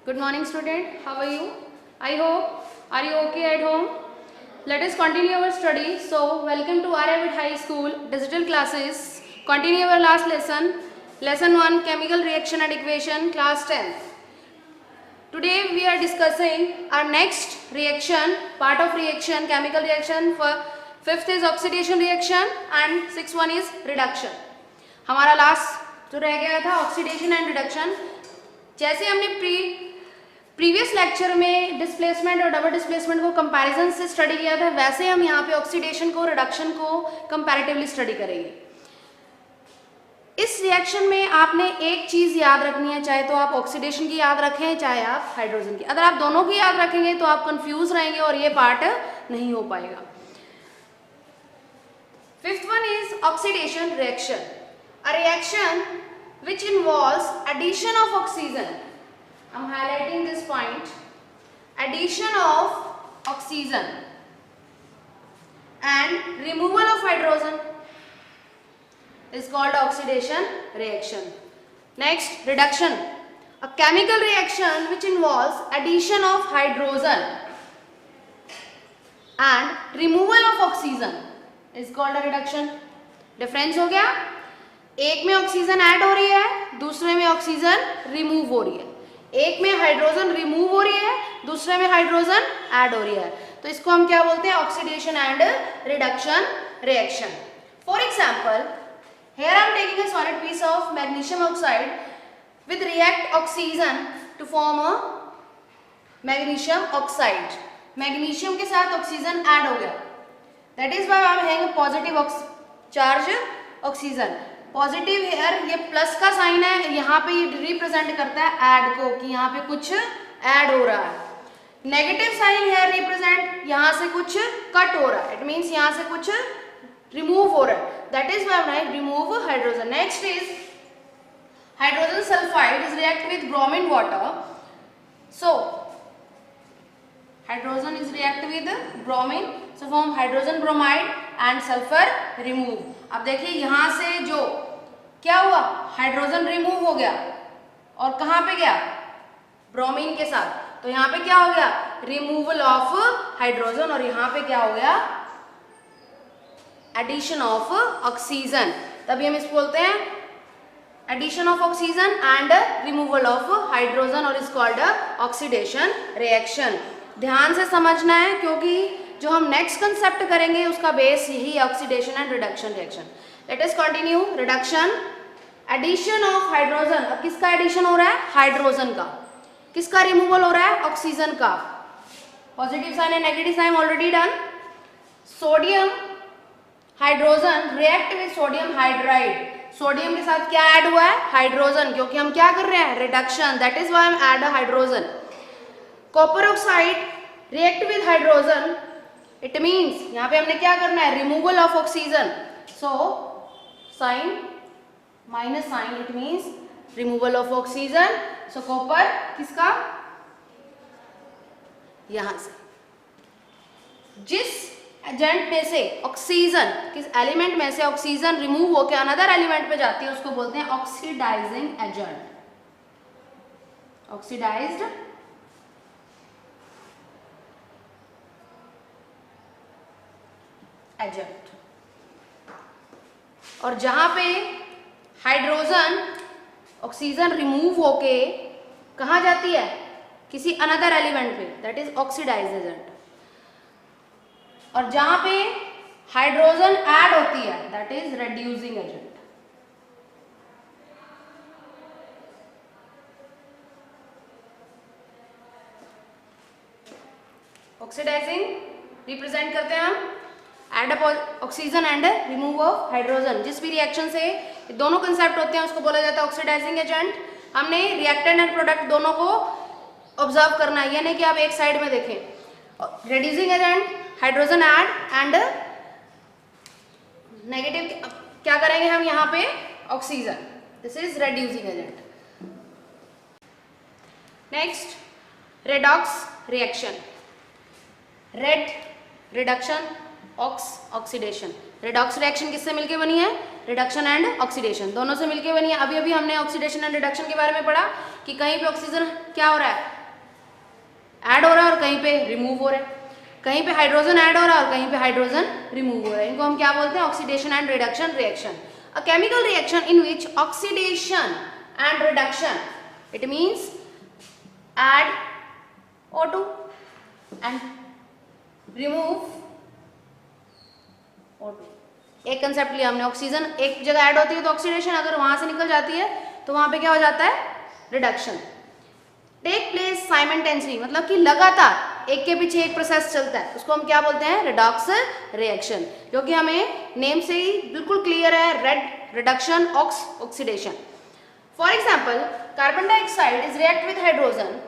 Good morning, student. How are you? I hope are you okay at home? Let us continue our study. So, welcome to Aryabhatta High School digital classes. Continue our last lesson. Lesson 1, chemical reaction and equation, class 10. Today we are discussing our next reaction, part of reaction, chemical reaction. For fifth is oxidation reaction and sixth one is reduction. हमारा last जो रह गया था oxidation and reduction. जैसे हमने previous lecture में displacement और double displacement को कंपैरिजन से स्टडी किया था, वैसे हम यहाँ पे ऑक्सीडेशन को रिडक्शन को कंपैरेटिवली स्टडी करेंगे. इस रिएक्शन में आपने एक चीज याद रखनी है, चाहे तो आप ऑक्सीडेशन की याद रखें चाहे आप हाइड्रोजन की. अगर आप दोनों की याद रखेंगे तो आप कंफ्यूज रहेंगे और ये पार्ट नहीं हो पाएगा. Fifth one is oxidation reaction. A reaction which involves addition of oxygen. I'm highlighting this point. Addition of oxygen and removal of hydrogen is called oxidation reaction. Next, reduction. A chemical reaction which involves addition of hydrogen and removal of oxygen is called a reduction. Difference हो गया? एक में oxygen add हो रही है, दूसरे में oxygen remove हो रही है. एक में हाइड्रोजन रिमूव हो रही है, दूसरे में हाइड्रोजन ऐड हो रही है. तो इसको हम क्या बोलते हैं? Oxidation and reduction reaction. For example, here I am taking a solid piece of magnesium oxide with react oxygen to form a magnesium oxide. Magnesium के साथ ऑक्सीजन ऐड हो गया. That is why I am having positive charge oxygen. Positive here, ये plus का sign है, यहाँ पे ये रिप्रेजेंट करता है ऐड को, कि यहाँ पे कुछ ऐड हो रहा है. नेगेटिव साइन हेयर रिप्रेजेंट यहाँ से कुछ कट हो रहा है. इट मींस यहाँ से कुछ रिमूव हो रहा है. That is why I remove hydrogen. Next is hydrogen sulphide is react with bromine water. So hydrogen is react with bromine, so form hydrogen bromide and sulphur remove. अब देखिए यहाँ से जो क्या हुआ, हाइड्रोजन रिमूव हो गया और कहाँ पे गया? ब्रोमीन के साथ. तो यहाँ पे क्या हो गया? Removal of hydrogen. और यहाँ पे क्या हो गया? Addition of oxygen. तभी हम इसको बोलते हैं addition of oxygen and removal of hydrogen और इज कॉल्ड ऑक्सीडेशन रिएक्शन. ध्यान से समझना है क्योंकि जो हम नेक्स्ट कंसेप्ट करेंगे उसका बेस यही है, oxidation and reduction reaction. Let us continue. Reduction, addition of hydrogen. अब किसका एडिशन हो रहा है? हाइड्रोजन का. किसका रिमूवल हो रहा है? ऑक्सीजन का. Positive sign and negative sign already done. Sodium hydrogen react with sodium hydride. Sodium के साथ क्या ऐड हुआ है? हाइड्रोजन, क्योंकि हम क्या कर रहे हैं? रिडक्शन. दैट इज व्हाई हम add a hydrogen. Copper oxide react with hydrogen. It means यहाँ पे हमने क्या करना है? Removal of oxygen. So sign minus sign, it means removal of oxygen. So copper किसका? यहां से. जिस एजेंट में से ऑक्सीजन, किस एलिमेंट में से ऑक्सीजन रिमूव होकर अनदर एलिमेंट पे जाती है उसको बोलते हैं ऑक्सीडाइजिंग एजेंट. Oxidised agent. और जहां पे हाइड्रोजन ऑक्सीजन रिमूव होके कहां जाती है? किसी अनदर एलिमेंट पे, दैट इज ऑक्सीडाइज्ड एजेंट. और जहां पे हाइड्रोजन ऐड होती है that is reducing agent. Oxidizing represent करते हैं हम add oxygen and remove of hydrogen. जिस भी रिएक्शन से दोनों कंसेप्ट होते हैं उसको बोला जाता है ऑक्सीडाइजिंग एजेंट. हमने रिएक्टेंट एंड प्रोडक्ट दोनों को ऑब्जर्व करना है, ये नहीं कि आप एक साइड में देखें. Reducing agent, hydrogen add and negative क्या करेंगे हम यहाँ पे? Oxygen. This is reducing agent. Next, redox reaction. Red reduction, oxidation. Redox reaction किससे मिलके बनी है? रिडक्शन एंड ऑक्सीडेशन, दोनों से मिलके बनी है। अभी अभी हमने ऑक्सीडेशन एंड रिडक्शन के बारे में पढ़ा कि कहीं पे ऑक्सीजन क्या हो रहा है, ऐड हो रहा है, और कहीं पे रिमूव हो रहा है, कहीं पे हाइड्रोजन ऐड हो रहा है और कहीं पे हाइड्रोजन रिमूव हो रहा है। इनको हम क्या बोलते हैं? Oxidation and reduction reaction. A chemical reaction in which oxidation and reduction, it means add O2 and remove O2। एक कंसेप्ट लिया हमने, ऑक्सीजन एक जगह ऐड होती है तो ऑक्सीडेशन, अगर वहां से निकल जाती है तो वहां पे क्या हो जाता है? रिडक्शन। टेक प्लेस साइमल्टेनियसली, मतलब कि लगातार एक के पीछे एक प्रोसेस चलता है, उसको हम क्या बोलते हैं? रिडॉक्स रिएक्शन, जो कि हमें नेम से ही बिल्कुल क्लियर है, red reduction, oxidation. For example, carbon dioxide is react with hydrogen,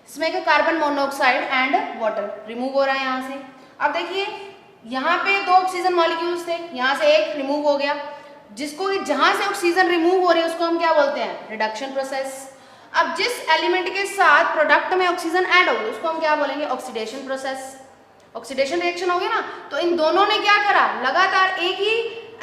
इसमें का carbon monoxide and water, remove हो रहा है यहाँ से। अब देखिए यहाँ पे दो ऑक्सीजन मॉलिक्यूल्स थे, यहाँ से एक रिमूव हो गया, जिसको जहां से ऑक्सीजन रिमूव हो रही है उसको हम क्या बोलते हैं? Reduction process. अब जिस एलिमेंट के साथ प्रोडक्ट में ऑक्सीजन ऐड होगी उसको हम क्या बोलेंगे? Oxidation process. ऑक्सीडेशन रिएक्शन हो गया ना, तो इन दोनों ने क्या करा? लगातार एक ही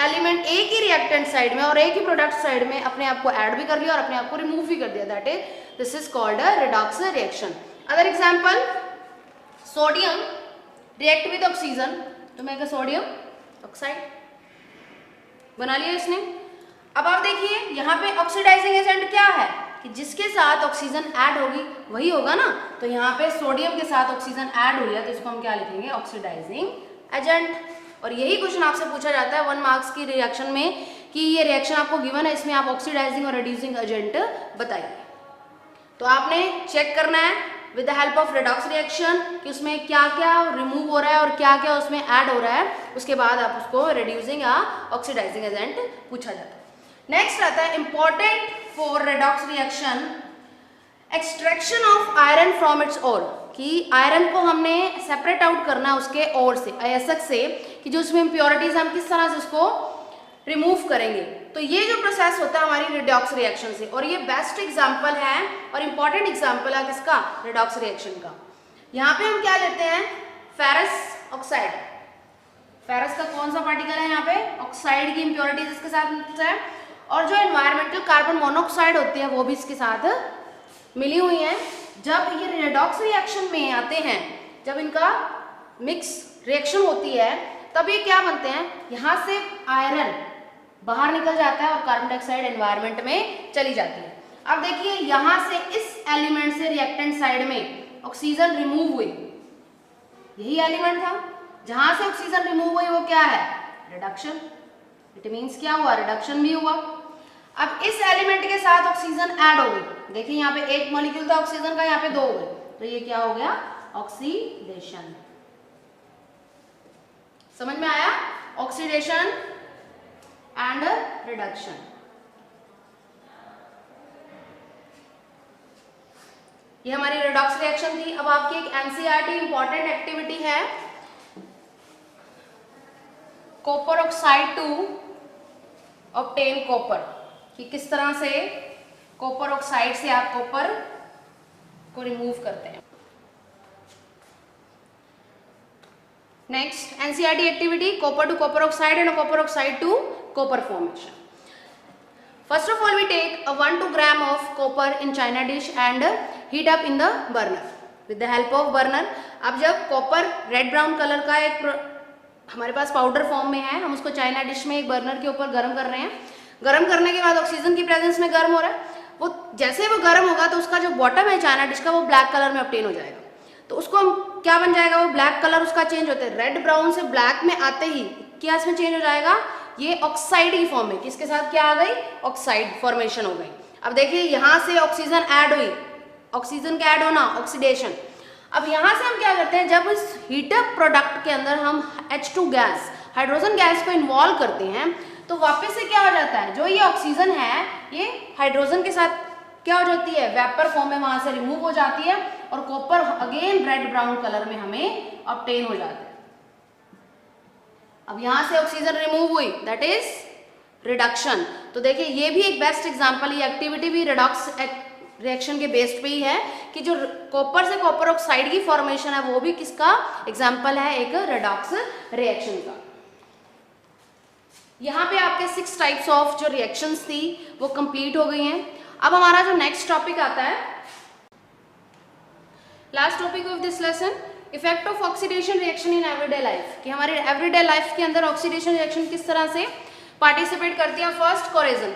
एलिमेंट एक ही रिएक्टेंट साइड में और एक ही प्रोडक्ट साइड में अपने आप को ऐड भी कर लिया और अपने आप को रिमूव भी कर दिया। That is this is called a redox reaction. Other example, sodium react with oxygen तो मेक अ सोडियम ऑक्साइड, बना लिया इसने। अब आप देखिए यहाँ पे ऑक्सीडाइजिंग एजेंट क्या है कि जिसके साथ ऑक्सीजन ऐड होगी वही होगा ना, तो यहाँ पे सोडियम के साथ ऑक्सीजन ऐड हुई है तो इसको हम क्या लिखेंगे? Oxidizing agent. और यही क्वेश्चन आपसे पूछा जाता है 1 मार्क्स की रिएक्शन में कि ये रिएक्शन आपको गिवन है, इसमें आप ऑक्सीडाइजिंग और रिड्यूसिंग एजेंट बताइए। तो आपने चेक करना है with the help of redox reaction कि उसमें क्या क्या रिमूव हो रहा है और क्या क्या उसमें ऐड हो रहा है, उसके बाद आप उसको रिड्यूसिंग या ऑक्सीडाइजिंग एजेंट पूछा जाता है। नेक्स्ट आता है important for redox reaction, extraction of iron from its ore, कि आयरन को हमने सेपरेट आउट करना है उसके ओर से, अयस्क से, कि जो उसमें इम्प्योरिटीज हम किस तरह से उसको रिमूव करेंगे। तो ये जो प्रोसेस होता है हमारी रिडॉक्स रिएक्शन से, और ये बेस्ट एग्जांपल है और इंपॉर्टेंट एग्जांपल है किसका? रिडॉक्स रिएक्शन का। यहाँ पे हम क्या लेते हैं? Ferrous oxide. फेरस का कौन सा पार्टिकल है यहाँ पे? ऑक्साइड की इम्प्योरिटीज इसके साथ मिलता है, और जो एनवायरमेंटल कार्बन मोनोऑक्साइड होती है वो भी इसके साथ मिली हुई है। जब ये रिडॉक्स रिएक्शन में आते हैं, जब इनका मिक्स रिएक्शन होती है, तब ये क्या बनते हैं? यहाँ से आयरन बाहर निकल जाता है और कार्बन डाइऑक्साइड एनवायरमेंट में चली जाती है। अब देखिए यहाँ से इस एलिमेंट से रिएक्टेंट साइड में ऑक्सीजन रिमूव हुई, यही एलिमेंट था, जहां से ऑक्सीजन रिमूव हुई वो क्या है? रिडक्शन। इट मीन्स क्या हुआ? रिडक्शन भी हुआ। अब इस एलिमेंट के साथ ऑक्सीजन ऐड हो गई, देखिए यहाँ पे एक मॉलिक्यूल था ऑक्सीजन का, यहाँ पे 2 हो गए, तो ये क्या हो गया? ऑक्सीडेशन। समझ में आया? Oxidation and reduction. ये हमारी रिडॉक्स रिएक्शन थी। अब आपकी एक एनसीईआरटी इंपॉर्टेंट एक्टिविटी है, copper oxide to obtain copper, कि किस तरह से कॉपर ऑक्साइड से आप कॉपर को रिमूव करते हैं। Next NCERT activity, copper to copper oxide and copper oxide to copper formation. First of all, we take a 1 to 2 gram of copper in china dish and heat up in the burner with the help of burner। अब जब copper red brown colour का एक हमारे पास powder form में है, हम उसको China dish में एक बर्नर के ऊपर गर्म कर रहे हैं। गर्म करने के बाद ऑक्सीजन की प्रेजेंस में गर्म हो रहा है, वो जैसे वो गर्म होगा तो उसका जो बॉटम है चाइना डिश का वो ब्लैक कलर में ऑब्टेन हो जाएगा। तो उसको हम क्या बन जाएगा? वो ब्लैक कलर उसका चेंज होता है, रेड ब्राउन से ब्लैक में आते ही क्या इसमें चेंज हो जाएगा? ये ऑक्साइड की फॉर्म में, किसके साथ क्या आ गई? ऑक्साइड फॉर्मेशन हो गई। अब देखिए यहाँ से ऑक्सीजन ऐड हुई, ऑक्सीजन का ऐड होना ऑक्सीडेशन। अब यहाँ से हम क्या करते हैं? जब इस हीटअप प्रोडक्ट के अंदर हम H2 गैस, हाइड्रोजन गैस को इन्वॉल्व करते हैं, तो वापस से क्या हो जाता है? जो ये ऑक्सीजन है ये हाइड्रोजन के साथ क्या हो जाती है? वेपर फॉर्म में वहां से रिमूव हो जाती है और copper again red brown colour में हमें ऑब्टेन हो जाता है। अब यहां से ऑक्सीजन रिमूव हुई, दैट इज रिडक्शन। तो देखिए ये भी एक बेस्ट एग्जांपल, ये एक्टिविटी भी रिडॉक्स रिएक्शन के बेस्ड पे ही है कि जो कॉपर से कॉपर ऑक्साइड की फॉर्मेशन है वो भी किसका एग्जाम्पल है, एक रेडॉक्स रिएक्शन का। यहाँ पे आपके 6 टाइप्स ऑफ जो रिएक्शंस थी वो कंप्लीट हो गई हैं। अब हमारा जो नेक्स्ट टॉपिक आता है, last topic of this lesson, effect of oxidation reaction in everyday life, कि हमारे एवरीडे लाइफ के अंदर ऑक्सीडेशन रिएक्शन किस तरह से पार्टिसिपेट करती है। फर्स्ट कोरेजन,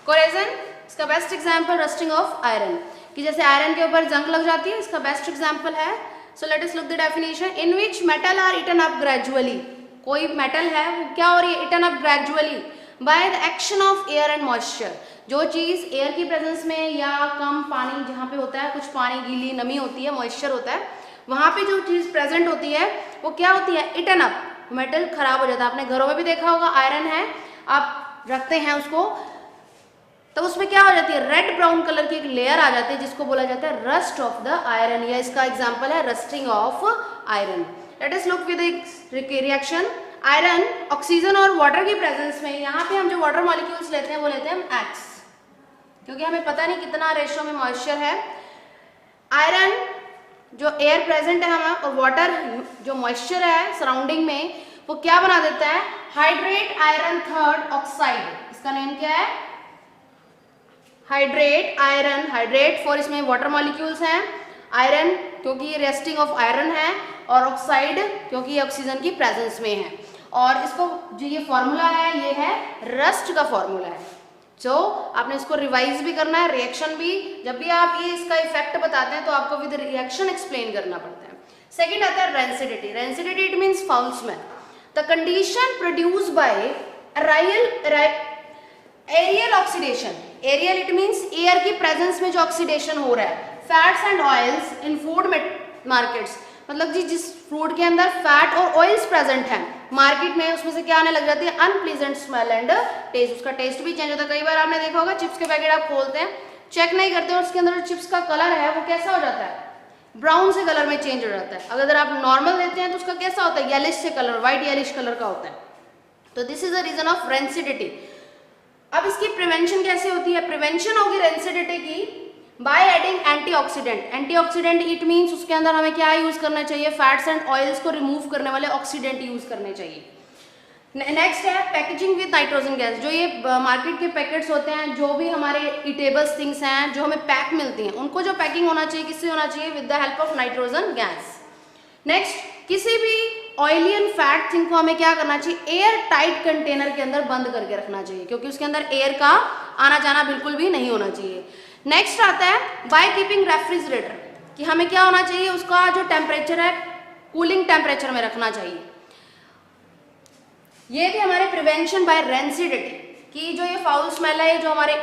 कोरेजन इसका best example rusting of iron, कि जैसे आयरन के ऊपर जंग लग जाती है, इसका बेस्ट एग्जांपल है। So let us look the definition, in which metal are eaten up gradually, कोई मेटल है वो क्या हो रही है, eaten up gradually by the action of air and moisture, जो चीज एयर की प्रेजेंस में या कम पानी जहाँ पे होता है, कुछ पानी गीली नमी होती है, मॉइस्चर होता है, वहां पे जो चीज प्रेजेंट होती है वो क्या होती है, इटन अप, मेटल खराब हो जाता है। आपने घरों में भी देखा होगा, आयरन है आप रखते हैं उसको तो उसमें क्या हो जाती है, रेड ब्राउन कलर की एक लेयर आ जाती है जिसको बोला जाता है रस्ट ऑफ द आयरन, या इसका एग्जांपल है rusting of iron. Late us look with reaction, iron oxygen और वाटर की प्रेजेंस में, यहाँ पे हम जो वाटर मॉलिक्यूल्स लेते हैं वो लेते हैं हम X, क्योंकि हमें पता नहीं कितना रेशियो में मॉइस्चर है। आयरन जो एयर प्रेजेंट है हमें और वाटर जो मॉइस्चर है सराउंडिंग में, वो क्या बना देता है, हाइड्रेट आयरन थर्ड ऑक्साइड, इसका नेम क्या है, हाइड्रेट आयरन, हाइड्रेट फॉर इसमें वाटर मॉलिक्यूल्स हैं, आयरन क्योंकि ये रेस्टिंग ऑफ आयरन है, और ऑक्साइड क्योंकि ये ऑक्सीजन की प्रेजेंस में है। और इसको जो ये फॉर्मूला है ये है रस्ट का फॉर्मूला है। जो आपने इसको रिवाइज भी करना है, रिएक्शन भी, जब भी आप ये इसका इफेक्ट बताते हैं तो आपको विद रिएक्शन एक्सप्लेन करना पड़ता है। सेकंड आता है rancidity, rancidity it means foul smell, the condition produce by aerial oxidation, aerial it means air की प्रेजेंस में जो ऑक्सीडेशन हो रहा है, fats and oils in food markets, मतलब जी जिस फूड के अंदर फैट और ऑयल्स प्रेजेंट हैं मार्केट में, उसमें से क्या आने लग जाती है, अनप्लीजेंट स्मेल एंड टेस्ट, उसका टेस्ट भी चेंज होता है। कई बार आपने देखा होगा चिप्स के पैकेट आप खोलते हैं, चेक नहीं करते और उसके अंदर जो चिप्स का कलर है वो कैसा हो जाता है, ब्राउन से कलर में चेंज हो जाता है। अगर आप नॉर्मल लेते हैं तो उसका कैसा होता है, येलिश से कलर, व्हाइट येलिश कलर का होता है। तो this is the reason of rancidity. अब इसकी प्रिवेंशन कैसे होती है, प्रिवेंशन होगी रेंसिडिटी की by adding antioxidant, antioxidant it means उसके अंदर हमें क्या यूज करना चाहिए, फैट्स एंड ऑयल्स को रिमूव करने वाले ऑक्सीडेंट यूज करने चाहिए। नेक्स्ट है पैकेजिंग विद नाइट्रोजन गैस, जो ये मार्केट के पैकेट्स होते हैं, जो भी हमारे ईटेबल्स थिंग्स हैं जो हमें पैक मिलती हैं, उनको जो पैकिंग होना चाहिए किससे होना चाहिए, with the help of nitrogen gas. Next, किसी भी ऑयली एंड फैट थिंग को हमें क्या करना चाहिए, एयर टाइट कंटेनर के अंदर बंद करके रखना चाहिए, क्योंकि उसके अंदर एयर का आना जाना बिल्कुल भी नहीं होना चाहिए। नेक्स्ट आता है बाय कीपिंग रेफ्रिजरेटर, कि हमें क्या होना चाहिए, उसका जो टेम्परेचर है कूलिंग टेम्परेचर में रखना चाहिए। ये थे हमारे प्रिवेंशन बाय रेंसिडिटी, कि जो ये फाउल स्मेल है, जो हमारे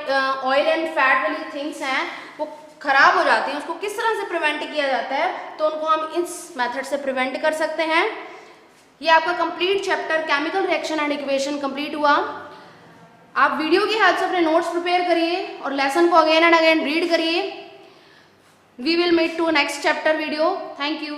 ऑयल एंड फैट वाली थिंग्स हैं वो खराब हो जाती हैं, उसको किस तरह से प्रिवेंट किया जाता है, तो उनको हम इस मेथड से प्रिवेंट कर सकते हैं। ये आपका complete chapter chemical reaction and equation complete हुआ। आप वीडियो की हेल्प से अपने नोट्स प्रिपेयर करिए और लेसन को अगेन एंड अगेन रीड करिए। We will meet to next chapter video. Thank you.